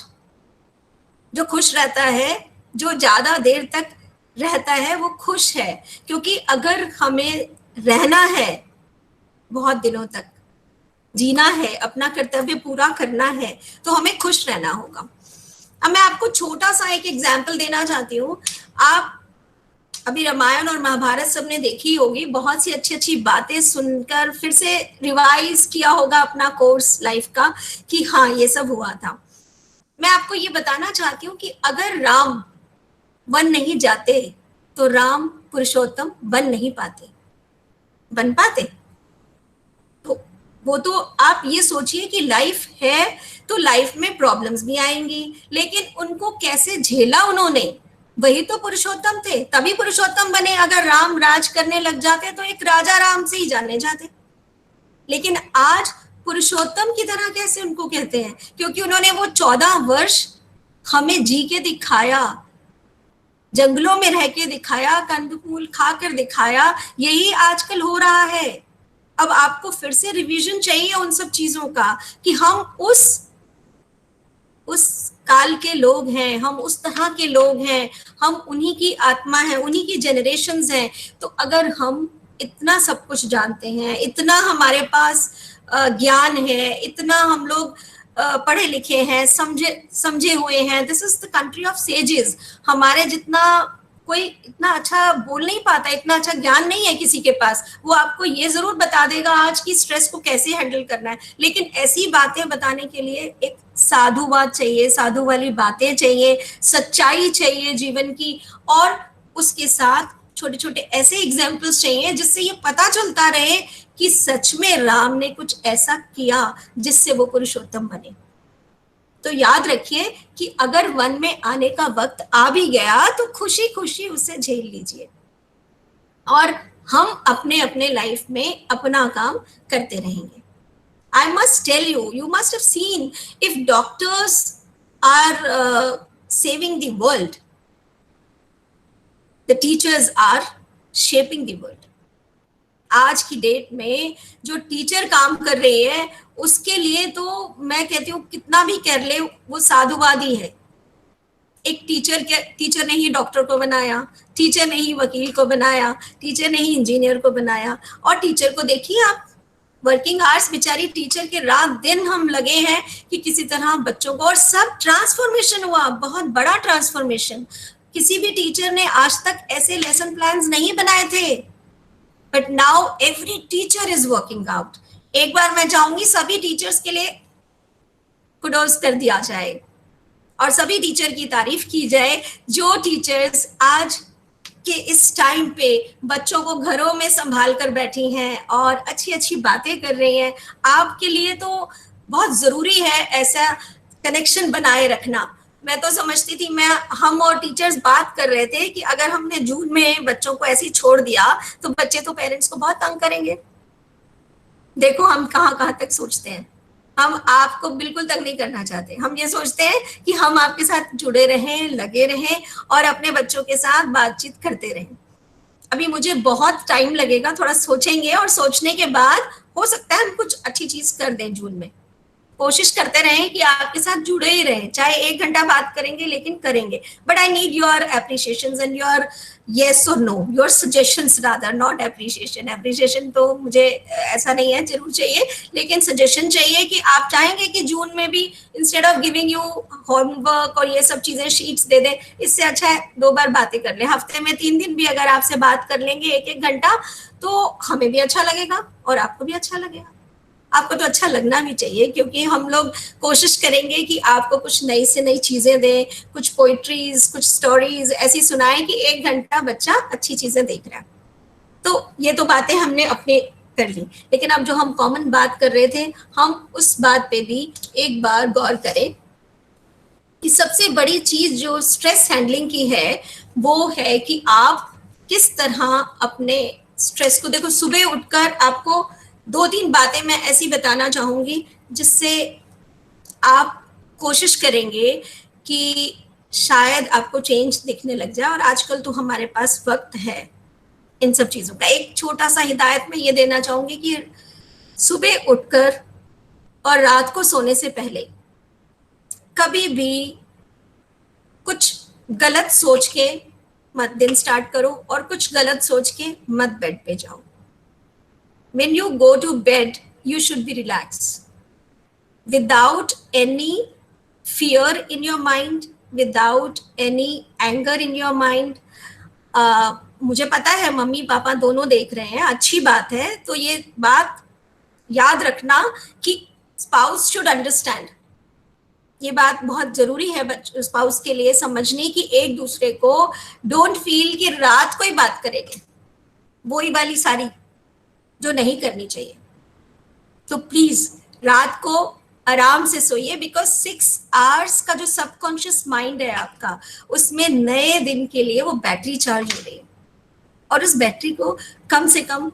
जो खुश रहता है, जो ज्यादा देर तक रहता है, वो खुश है। क्योंकि अगर हमें रहना है, बहुत दिनों तक जीना है, अपना कर्तव्य पूरा करना है, तो हमें खुश रहना होगा। अब मैं आपको छोटा सा एक एग्जाम्पल देना चाहती हूँ। आप अभी रामायण और महाभारत सबने देखी होगी, बहुत सी अच्छी अच्छी बातें सुनकर फिर से रिवाइज किया होगा अपना कोर्स लाइफ का कि हाँ ये सब हुआ था। मैं आपको ये बताना चाहती हूँ कि अगर राम वन नहीं जाते तो राम पुरुषोत्तम बन नहीं पाते, बन पाते? तो वो तो आप ये सोचिए कि लाइफ है तो लाइफ में प्रॉब्लम्स भी आएंगी, लेकिन उनको कैसे झेला उन्होंने, वही तो पुरुषोत्तम थे, तभी पुरुषोत्तम बने। अगर राम राज करने लग जाते तो एक राजा राम से ही जाने जाते। लेकिन आज पुरुषोत्तम की तरह कैसे उनको कहते हैं? क्योंकि उन्होंने वो 14 वर्ष हमें जी के दिखाया, जंगलों में रह के दिखाया, कंद फूल खाकर दिखाया। यही आजकल हो रहा है। अब आपको फिर से रिवीजन चाहिए उन सब चीजों का कि हम उस काल के लोग हैं, हम उस तरह के लोग हैं, हम उन्हीं की आत्मा हैं, उन्हीं की जनरेशंस हैं। तो अगर हम इतना सब कुछ जानते हैं, इतना हमारे पास ज्ञान है, इतना हम लोग पढ़े लिखे हैं, समझे हुए हैं, this is the country of sages. हमारे जितना कोई इतना अच्छा बोल नहीं पाता, इतना अच्छा ज्ञान नहीं है किसी के पास। वो आपको ये जरूर बता देगा आज की स्ट्रेस को कैसे हैंडल करना है, लेकिन ऐसी बातें बताने के लिए एक साधुवाद चाहिए, साधु वाली बातें चाहिए, सच्चाई चाहिए जीवन की, और उसके साथ छोटे छोटे ऐसे एग्जाम्पल्स चाहिए जिससे ये पता चलता रहे कि सच में राम ने कुछ ऐसा किया जिससे वो पुरुषोत्तम बने। तो याद रखिए कि अगर वन में आने का वक्त आ भी गया तो खुशी खुशी उसे झेल लीजिए, और हम अपने अपने लाइफ में अपना काम करते रहेंगे। I must tell you, you must have seen, if doctors are saving the world, the teachers are shaping the world. आज की डेट में जो टीचर काम कर रही है उसके लिए तो मैं कहती हूँ कितना भी कर ले वो साधुवादी है। एक टीचर ने ही डॉक्टर को बनाया, टीचर ने ही वकील को बनाया, टीचर ने ही इंजीनियर को बनाया। और टीचर को देखिए आप, वर्किंग आवर्स बेचारी टीचर के रात दिन हम लगे हैं कि किसी तरह बच्चों को, और सब ट्रांसफॉर्मेशन हुआ, बहुत बड़ा ट्रांसफॉर्मेशन। किसी भी टीचर ने आज तक ऐसे लेसन प्लान्स नहीं बनाए थे, but now every teacher is working out. एक बार मैं चाहूंगी सभी टीचर्स के लिए कुडोज कर दिया जाए और सभी टीचर की तारीफ की जाए, जो टीचर्स आज के इस टाइम पे बच्चों को घरों में संभाल कर बैठी हैं और अच्छी अच्छी बातें कर रही हैं। आपके लिए तो बहुत जरूरी है ऐसा कनेक्शन बनाए रखना। मैं तो समझती थी, हम और टीचर्स बात कर रहे थे कि अगर हमने जून में बच्चों को ऐसे ही छोड़ दिया तो बच्चे तो पेरेंट्स को बहुत तंग करेंगे। देखो हम कहाँ कहाँ तक सोचते हैं। हम आपको बिल्कुल तंग नहीं करना चाहते, हम ये सोचते हैं कि हम आपके साथ जुड़े रहें, लगे रहें और अपने बच्चों के साथ बातचीत करते रहें। अभी मुझे बहुत टाइम लगेगा, थोड़ा सोचेंगे और सोचने के बाद हो सकता है हम कुछ अच्छी चीज कर दें जून में। कोशिश करते रहें कि आपके साथ जुड़े ही रहें, चाहे 1 घंटा बात करेंगे लेकिन करेंगे। But I need your appreciations and your yes or no, your suggestions rather, not appreciation. appreciation तो मुझे ऐसा नहीं है, जरूर चाहिए, लेकिन सजेशन चाहिए कि आप चाहेंगे कि जून में भी instead of giving you homework और ये सब चीजें शीट्स दे दें, इससे अच्छा है 2 बार बातें कर ले। हफ्ते में 3 दिन भी अगर आपसे बात कर लेंगे 1-1 घंटा तो हमें भी अच्छा लगेगा और आपको भी अच्छा लगेगा। आपको तो अच्छा लगना भी चाहिए, क्योंकि हम लोग कोशिश करेंगे कि आपको कुछ नई से नई चीजें दें, कुछ पोइट्रीज, कुछ स्टोरीज ऐसी सुनाएं कि 1 घंटा बच्चा अच्छी चीजें देख रहा है। तो ये तो बातें हमने अपने कर ली, लेकिन अब जो हम कॉमन बात कर रहे थे, हम उस बात पे भी एक बार गौर करें कि सबसे बड़ी चीज जो स्ट्रेस हैंडलिंग की है वो है कि आप किस तरह अपने स्ट्रेस को, देखो सुबह उठकर आपको 2-3 बातें मैं ऐसी बताना चाहूंगी जिससे आप कोशिश करेंगे कि शायद आपको चेंज दिखने लग जाए। और आजकल तो हमारे पास वक्त है इन सब चीजों का। एक छोटा सा हिदायत मैं ये देना चाहूंगी कि सुबह उठकर और रात को सोने से पहले कभी भी कुछ गलत सोच के मत दिन स्टार्ट करो और कुछ गलत सोच के मत बेड पे जाओ। When you go to bed, you should be relaxed without any fear in your mind, without any anger in your mind. मुझे पता है मम्मी पापा दोनों देख रहे हैं, अच्छी बात है। तो ये बात याद रखना कि स्पाउस शुड अंडरस्टैंड, ये बात बहुत जरूरी है स्पाउस के लिए समझने की, एक दूसरे को डोंट फील कि रात को ही बात करेंगे, वही वाली सारी जो नहीं करनी चाहिए। तो प्लीज रात को आराम से सोइए, बिकॉज 6 आवर्स का जो सबकॉन्शियस माइंड है आपका, उसमें नए दिन के लिए वो बैटरी चार्ज हो रही है और उस बैटरी को कम से कम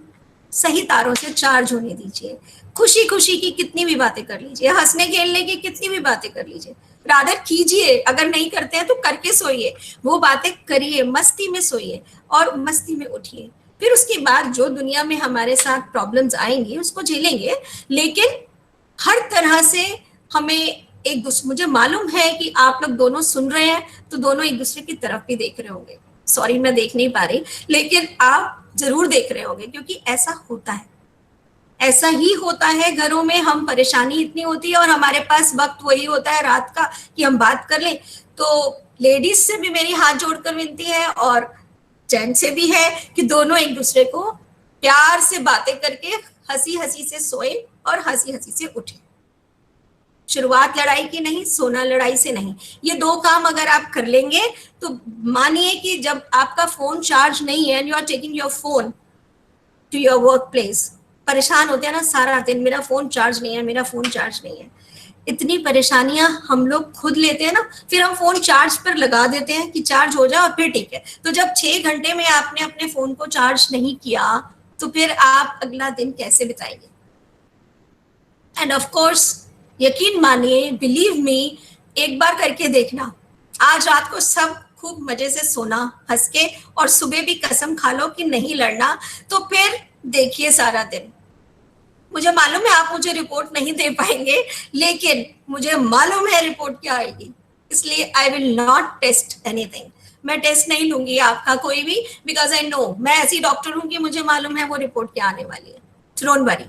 सही तारों से चार्ज होने दीजिए। खुशी खुशी की कितनी भी बातें कर लीजिए, हंसने खेलने की कितनी भी बातें कर लीजिए, रादर कीजिए। अगर नहीं करते हैं तो करके सोइए, वो बातें करिए, मस्ती में सोइए और मस्ती में उठिए। फिर उसके बाद जो दुनिया में हमारे साथ प्रॉब्लम्स आएंगी उसको झेलेंगे, लेकिन हर तरह से हमें एक दूसरे, मुझे मालूम है कि आप लोग दोनों सुन रहे हैं तो दोनों एक दूसरे की तरफ भी देख रहे होंगे। सॉरी मैं देख नहीं पा रही, लेकिन आप जरूर देख रहे होंगे, क्योंकि ऐसा होता है, ऐसा ही होता है। घरों में हम परेशानी इतनी होती है और हमारे पास वक्त वही होता है रात का कि हम बात कर लें। तो लेडीज से भी मेरी हाथ जोड़कर विनती है और जेंट से भी है कि दोनों एक दूसरे को प्यार से बातें करके हंसी हंसी से सोए और हंसी हंसी से उठे। शुरुआत लड़ाई की नहीं, सोना लड़ाई से नहीं। ये 2 काम अगर आप कर लेंगे तो मानिए कि जब आपका फोन चार्ज नहीं है and you are taking your phone to your work place, परेशान होते हैं ना सारा दिन, मेरा फोन चार्ज नहीं है, मेरा फोन चार्ज नहीं है। इतनी परेशानियां हम लोग खुद लेते हैं ना, फिर हम फोन चार्ज पर लगा देते हैं कि चार्ज हो जाए और फिर ठीक है। तो जब 6 घंटे में आपने अपने फोन को चार्ज नहीं किया तो फिर आप अगला दिन कैसे बिताएंगे? एंड ऑफ कोर्स यकीन मानिए, बिलीव मी, एक बार करके देखना, आज रात को सब खूब मजे से सोना हंस के और सुबह भी कसम खा लो कि नहीं लड़ना, तो फिर देखिए सारा दिन। मुझे मालूम है आप मुझे रिपोर्ट नहीं दे पाएंगे, लेकिन मुझे मालूम है रिपोर्ट क्या आएगी। इसलिए I will not test anything, मैं टेस्ट नहीं लूंगी आपका कोई भी, बिकॉज आई नो मैं ऐसी डॉक्टर हूँ कि मुझे मालूम है वो रिपोर्ट क्या आने वाली है. Don't worry.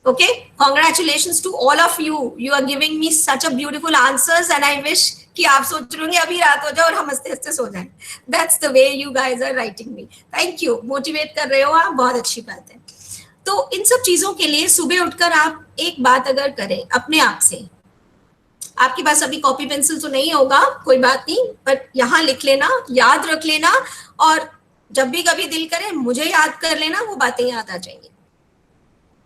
Okay, congratulations to all of you. You are giving me such a beautiful answers and I wish कि आप सोच रहे होंगे अभी रात हो जाए और हम हंसते हंसते सो जाएं. That's the way you guys are writing me. Thank you. Motivate कर रहे हो आप, बहुत अच्छी बात है. तो इन सब चीजों के लिए सुबह उठकर आप एक बात अगर करें अपने आप से, आपके पास अभी कॉपी पेंसिल तो नहीं होगा, कोई बात नहीं, बट यहाँ लिख लेना, याद रख लेना, और जब भी कभी दिल करे मुझे याद कर लेना, वो बातें याद आ जाएंगी.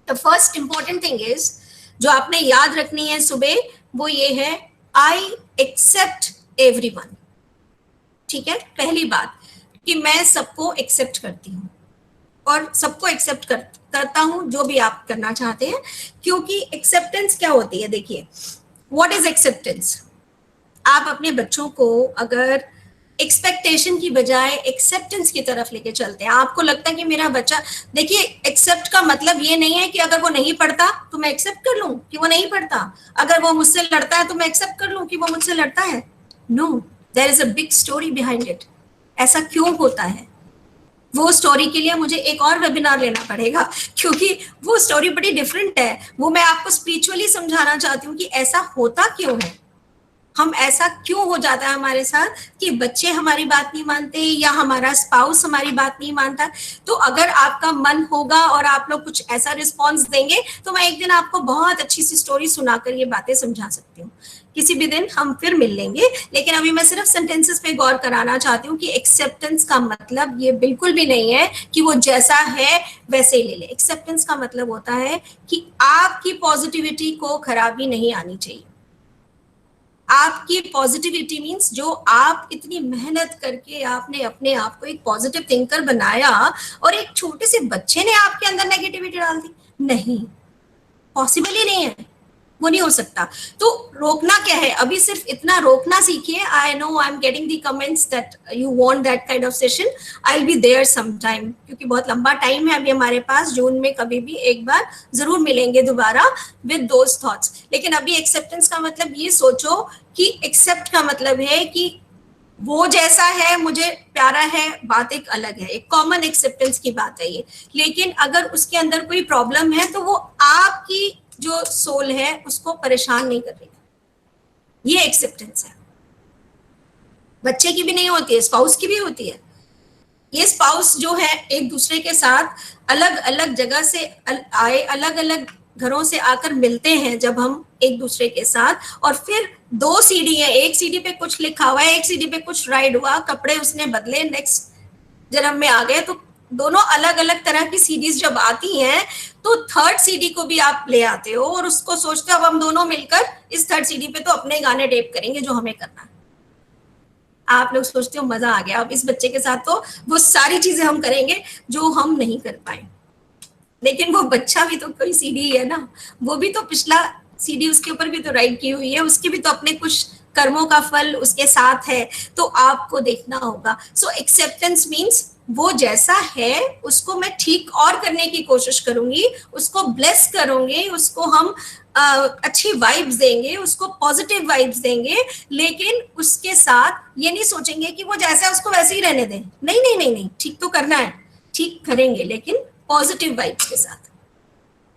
The first important thing is जो आपने याद रखनी है सुबह, वो ये है I accept everyone. ठीक है, पहली बात कि मैं सबको एक्सेप्ट करती हूँ और सबको एक्सेप्ट करता हूँ जो भी आप करना चाहते हैं. क्योंकि एक्सेप्टेंस क्या होती है, देखिए व्हाट इज एक्सेप्टेंस. आप अपने बच्चों को अगर एक्सपेक्टेशन की बजाय एक्सेप्टेंस की तरफ लेके चलते हैं, आपको लगता है कि मेरा बच्चा, देखिए एक्सेप्ट का मतलब ये नहीं है कि अगर वो नहीं पढ़ता तो मैं एक्सेप्ट कर लूं कि वो नहीं पढ़ता, अगर वो मुझसे लड़ता है तो मैं एक्सेप्ट कर लूं कि वो मुझसे लड़ता है. No, there is a big story behind it. ऐसा क्यों होता है, वो स्टोरी के लिए मुझे एक और वेबिनार लेना पड़ेगा, क्योंकि वो स्टोरी बड़ी डिफरेंट है. वो मैं आपको स्पिरिचुअली समझाना चाहती हूँ कि ऐसा होता क्यों है, हम ऐसा क्यों हो जाता है हमारे साथ कि बच्चे हमारी बात नहीं मानते या हमारा स्पाउस हमारी बात नहीं मानता. तो अगर आपका मन होगा और आप लोग कुछ ऐसा रिस्पॉन्स देंगे तो मैं एक दिन आपको बहुत अच्छी सी स्टोरी सुनाकर ये बातें समझा सकती हूँ. किसी भी दिन हम फिर मिल लेंगे, लेकिन अभी मैं सिर्फ सेंटेंसेस पे गौर कराना चाहती हूँ कि एक्सेप्टेंस का मतलब ये बिल्कुल भी नहीं है कि वो जैसा है वैसे ही ले ले. एक्सेप्टेंस का मतलब होता है कि आपकी पॉजिटिविटी को खराबी नहीं आनी चाहिए. आपकी पॉजिटिविटी मीन्स जो आप इतनी मेहनत करके आपने अपने आप को एक पॉजिटिव थिंकर बनाया और एक छोटे से बच्चे ने आपके अंदर नेगेटिविटी डाल दी, नहीं, पॉसिबल ही नहीं है, वो नहीं हो सकता. तो रोकना क्या है, अभी सिर्फ इतना रोकना सीखिए. I know I am getting the comments that you want that kind of session. I will be there some time, क्योंकि बहुत लंबा टाइम है अभी हमारे पास. जून में कभी भी एक बार जरूर मिलेंगे दोबारा विद दोज थॉट्स. लेकिन अभी एक्सेप्टेंस का मतलब ये सोचो कि एक्सेप्ट का मतलब है कि वो जैसा है मुझे प्यारा है, बात एक अलग है, एक कॉमन एक्सेप्टेंस की बात है ये. लेकिन अगर उसके अंदर कोई प्रॉब्लम है तो वो आपकी जो सोल है उसको परेशान नहीं कर रही. ये एक्सेप्टेंस है. बच्चे की भी नहीं होती है, स्पाउस की भी होती है. ये स्पाउस जो है एक दूसरे के साथ अलग अलग जगह से आए, अलग अलग घरों से आकर मिलते हैं जब हम एक दूसरे के साथ, और फिर दो सीडी है, एक सीडी पे कुछ लिखा हुआ है, एक सीडी पे कुछ राइड हुआ, कपड़े उसने बदले, नेक्स्ट जन्म में आ गए. तो दोनों अलग अलग तरह की सीडीज जब आती हैं तो थर्ड सीडी को भी आप ले आते हो और उसको सोचते हो अब हम दोनों मिलकर इस थर्ड सीडी पे तो अपने गाने टेप करेंगे जो हमें करना है. आप लोग सोचते हो मजा आ गया, अब इस बच्चे के साथ तो वो सारी चीजें हम करेंगे जो हम नहीं कर पाए. लेकिन वो बच्चा भी तो कोई सीडी ही है ना, वो भी तो पिछला सीडी उसके ऊपर भी तो राइड की हुई है, उसके भी तो अपने कुछ कर्मों का फल उसके साथ है, तो आपको देखना होगा. सो एक्सेप्टेंस मीन्स वो जैसा है उसको मैं ठीक और करने की कोशिश करूंगी, उसको ब्लेस करूंगी, उसको हम अच्छी वाइब्स देंगे, उसको पॉजिटिव वाइब्स देंगे. लेकिन उसके साथ ये नहीं सोचेंगे कि वो जैसा है उसको वैसे ही रहने दें. नहीं नहीं नहीं नहीं, ठीक तो करना है, ठीक करेंगे लेकिन पॉजिटिव वाइब्स के साथ,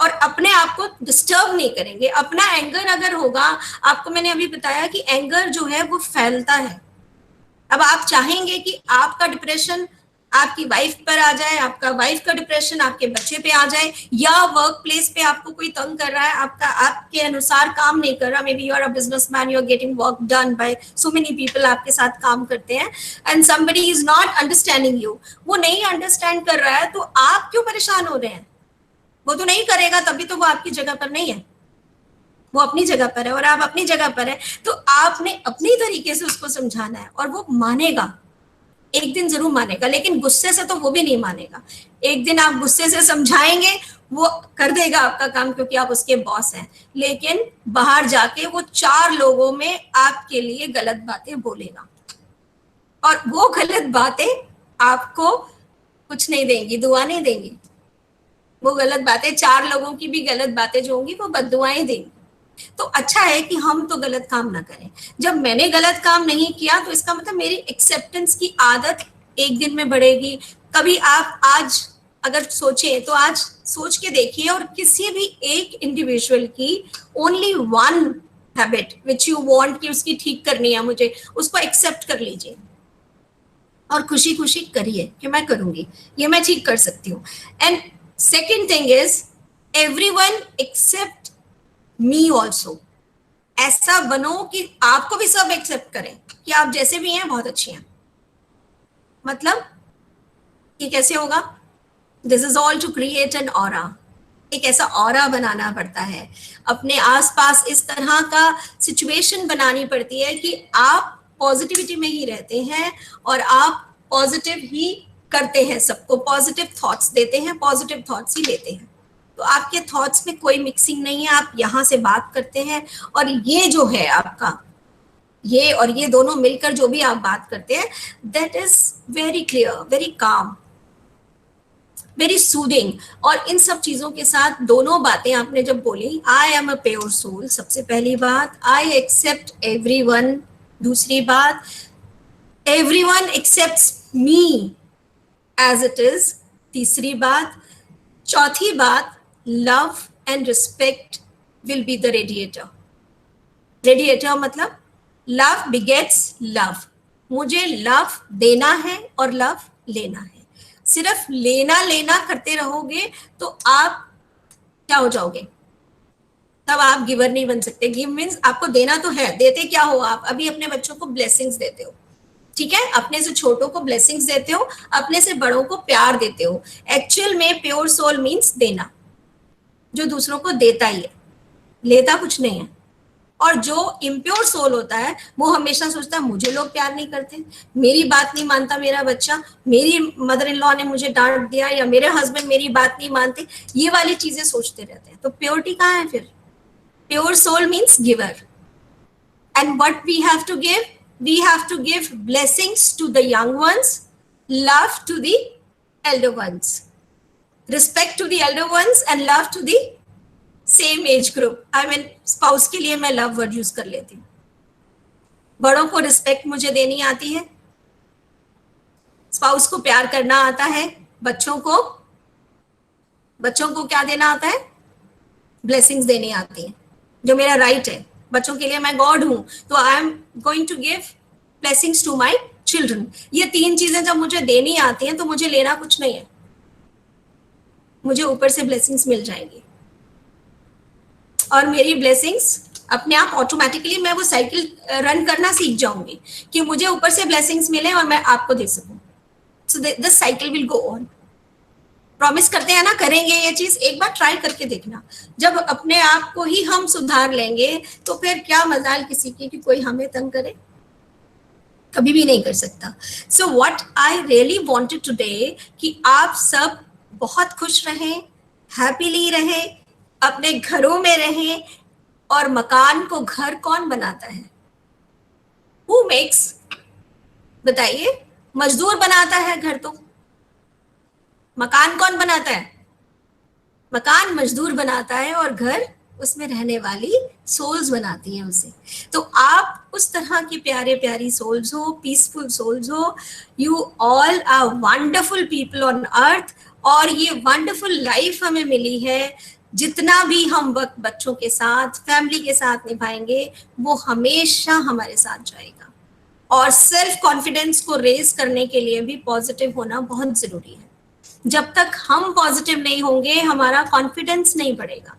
और अपने आप को डिस्टर्ब नहीं करेंगे. अपना एंगर अगर होगा, आपको मैंने अभी बताया कि एंगर जो है वो फैलता है. अब आप चाहेंगे कि आपका डिप्रेशन आपकी वाइफ पर आ जाए, आपका वाइफ का डिप्रेशन आपके बच्चे पे आ जाए, या वर्क प्लेस पे आपको कोई तंग कर रहा है, आपका आपके अनुसार काम नहीं कर रहा, may be you are a businessman, you are getting work done by so many people, आपके साथ काम करते हैं, and somebody is not understanding you, वो नहीं अंडरस्टैंड कर रहा है, तो आप क्यों परेशान हो रहे हैं. वो तो नहीं करेगा, तभी तो वो आपकी जगह पर नहीं है, वो अपनी जगह पर है और आप अपनी जगह पर है. तो आपने अपनी तरीके से उसको समझाना है और वो मानेगा, एक दिन जरूर मानेगा. लेकिन गुस्से से तो वो भी नहीं मानेगा. एक दिन आप गुस्से से समझाएंगे, वो कर देगा आपका काम क्योंकि आप उसके बॉस हैं, लेकिन बाहर जाके वो 4 लोगों में आपके लिए गलत बातें बोलेगा, और वो गलत बातें आपको कुछ नहीं देंगी, दुआ नहीं देंगी. वो गलत बातें, 4 लोगों की भी गलत बातें जो होंगी वो बद्दुआएं देंगी. तो अच्छा है कि हम तो गलत काम ना करें। जब मैंने गलत काम नहीं किया तो इसका मतलब मेरी एक्सेप्टेंस की आदत एक दिन में बढ़ेगी। कभी आप आज अगर सोचें तो आज सोच के देखिए, और किसी भी एक इंडिविजुअल की only one habit which you want कि उसकी ठीक करनी है मुझे, उसको एक्सेप्ट कर लीजिए और खुशी खुशी करिए कि मैं करूंगी, ये मैं ठीक कर सकती हूँ। And second thing is everyone accept me also. ऐसा बनो कि आपको भी सब एक्सेप्ट करें कि आप जैसे भी हैं बहुत अच्छी हैं। मतलब ये कैसे होगा? This is all to create an aura. एक ऐसा ऑरा बनाना पड़ता है, अपने आसपास इस तरह का सिचुएशन बनानी पड़ती है कि आप पॉजिटिविटी में ही रहते हैं और आप पॉजिटिव ही करते हैं, सबको पॉजिटिव थॉट्स देते हैं, पॉजिटिव थॉट्स ही लेते हैं। तो आपके थॉट्स में कोई मिक्सिंग नहीं है, आप यहाँ से बात करते हैं और ये जो है आपका, ये और ये दोनों मिलकर जो भी आप बात करते हैं, that is very clear, very calm, very soothing. और इन सब चीजों के साथ दोनों बातें आपने जब बोली, I am a pure soul, सबसे पहली बात, आई एक्सेप्ट एवरीवन, दूसरी बात, everyone accepts me as it is, तीसरी बात, चौथी बात, love and respect will be the radiator. Radiator मतलब लव बिगेट्स लव। मुझे लव देना है और लव लेना है। सिर्फ लेना लेना करते रहोगे तो आप क्या हो जाओगे? तब आप गिवर नहीं बन सकते। गिव मीन्स आपको देना तो है, देते क्या हो? आप अभी अपने बच्चों को ब्लेसिंग्स देते हो, ठीक है, अपने से छोटों को ब्लेसिंग्स देते हो, अपने से बड़ों को प्यार देते हो। एक्चुअल में प्योर सोल मीन्स देना, जो दूसरों को देता ही है, लेता कुछ नहीं है। और जो इम्प्योर सोल होता है वो हमेशा सोचता है मुझे लोग प्यार नहीं करते, मेरी बात नहीं मानता मेरा बच्चा, मेरी मदर इन लॉ ने मुझे डांट दिया, या मेरे हस्बैंड मेरी बात नहीं मानते, ये वाली चीजें सोचते रहते हैं। तो प्योरिटी कहाँ है फिर? Pure soul means giver. And what we have to give? We have to give blessings to the young ones, love to the elder ones, respect to the elder ones and love to the same age group. I mean spouse के लिए मैं love word use कर लेती हूँ। बड़ों को respect मुझे देनी आती है, स्पाउस को प्यार करना आता है, बच्चों को क्या देना आता है? ब्लेसिंग्स देनी आती है, जो मेरा राइट है। बच्चों के लिए मैं गॉड हूं, तो I am going to give blessings to my children. ये तीन चीजें जब मुझे देनी आती हैं तो मुझे लेना कुछ नहीं है, मुझे ऊपर से ब्लेसिंग्स मिल जाएंगी। और मेरी ब्लेसिंग्स अपने आप ऑटोमेटिकली, मैं वो साइकिल रन करना सीख जाऊंगी कि मुझे ऊपर से ब्लेसिंग्स मिले और मैं आपको दे सकूं। So this cycle will go on. Promise करते हैं ना, करेंगे ये चीज, एक बार ट्राई करके देखना। जब अपने आप को ही हम सुधार लेंगे तो फिर क्या मजाल किसी की कि कोई हमें तंग करे? कभी भी नहीं कर सकता। So what I really wanted today कि आप सब बहुत खुश रहें, हैप्पीली रहें, अपने घरों में रहें। और मकान को घर कौन बनाता है? Who makes? बताइए, मजदूर बनाता है घर, तो मकान कौन बनाता है? मकान मजदूर बनाता है और घर उसमें रहने वाली सोल्स बनाती हैं उसे। तो आप उस तरह की प्यारे प्यारी सोल्स हो, पीसफुल सोल्स हो। You all are wonderful people on earth. और ये वंडरफुल लाइफ हमें मिली है, जितना भी हम वक्त बच्चों के साथ, फैमिली के साथ निभाएंगे वो हमेशा हमारे साथ जाएगा। और सेल्फ कॉन्फिडेंस को रेज करने के लिए भी पॉजिटिव होना बहुत जरूरी है। जब तक हम पॉजिटिव नहीं होंगे हमारा कॉन्फिडेंस नहीं बढ़ेगा।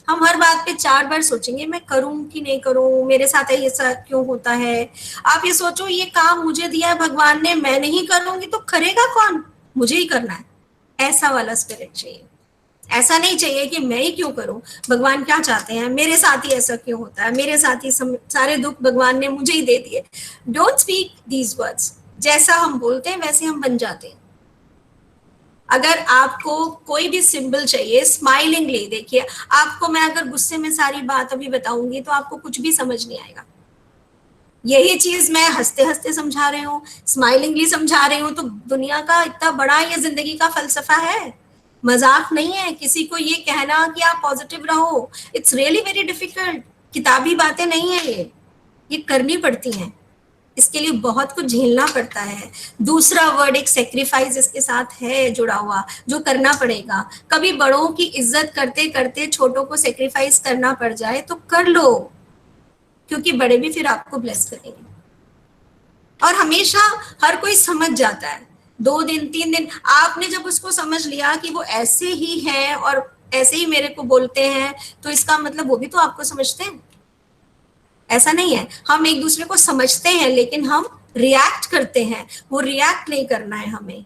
हम हर बात पे 4 बार सोचेंगे, मैं करूं कि नहीं करूं, मेरे साथ ऐसा क्यों होता है। आप ये सोचो, ये काम मुझे दिया है भगवान ने, मैं नहीं करूंगी तो करेगा कौन? मुझे ही करना है। ऐसा वाला स्पिरिट चाहिए। ऐसा नहीं चाहिए कि मैं ही क्यों करूं, भगवान क्या चाहते हैं, मेरे साथ ही ऐसा क्यों होता है, मेरे साथ ही सारे दुख भगवान ने मुझे ही दे दिए। Don't speak these words. जैसा हम बोलते हैं वैसे हम बन जाते हैं। अगर आपको कोई भी सिंबल चाहिए, स्माइलिंगली देखिए। आपको मैं अगर गुस्से में सारी बात अभी बताऊंगी तो आपको कुछ भी समझ नहीं आएगा। यही चीज मैं हंसते हंसते समझा रही हूँ, स्माइलिंगली समझा रही हूँ, तो दुनिया का इतना बड़ा ये जिंदगी का फलसफा है, मजाक नहीं है। किसी को ये कहना कि आप पॉजिटिव रहो, इट्स रियली वेरी डिफिकल्ट। किताबी बातें नहीं है, ये करनी पड़ती हैं। इसके लिए बहुत कुछ झेलना पड़ता है। दूसरा वर्ड एक सेक्रीफाइस इसके साथ है जुड़ा हुआ, जो करना पड़ेगा। कभी बड़ों की इज्जत करते करते छोटों को सेक्रीफाइस करना पड़ जाए तो कर लो, क्योंकि बड़े भी फिर आपको ब्लेस करेंगे। और हमेशा हर कोई समझ जाता है, 2 दिन 3 दिन आपने जब उसको समझ लिया कि वो ऐसे ही है और ऐसे ही मेरे को बोलते हैं, तो इसका मतलब वो भी तो आपको समझते हैं। ऐसा नहीं है, हम एक दूसरे को समझते हैं लेकिन हम रिएक्ट करते हैं, वो रिएक्ट नहीं करना है हमें।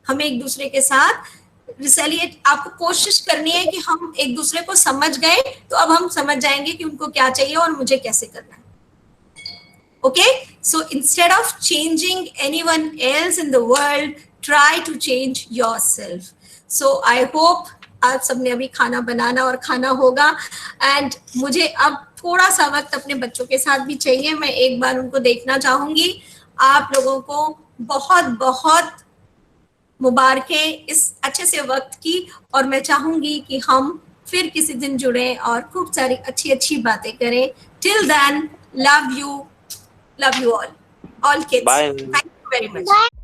हमें एक दूसरे के साथ रिसेलिएट, आपको कोशिश करनी है कि हम एक दूसरे को समझ गए तो अब हम समझ जाएंगे कि उनको क्या चाहिए और मुझे कैसे करना है। Okay, so instead of changing anyone else in the world, try to change yourself. So I hope आप सबने अभी खाना बनाना और खाना होगा, एंड मुझे अब थोड़ा सा वक्त अपने बच्चों के साथ भी चाहिए, मैं एक बार उनको देखना चाहूंगी। आप लोगों को बहुत बहुत मुबारकें इस अच्छे से वक्त की, और मैं चाहूंगी कि हम फिर किसी दिन जुड़े और खूब सारी अच्छी अच्छी बातें करें। Till then, love you all kids. Bye. Thank you very much.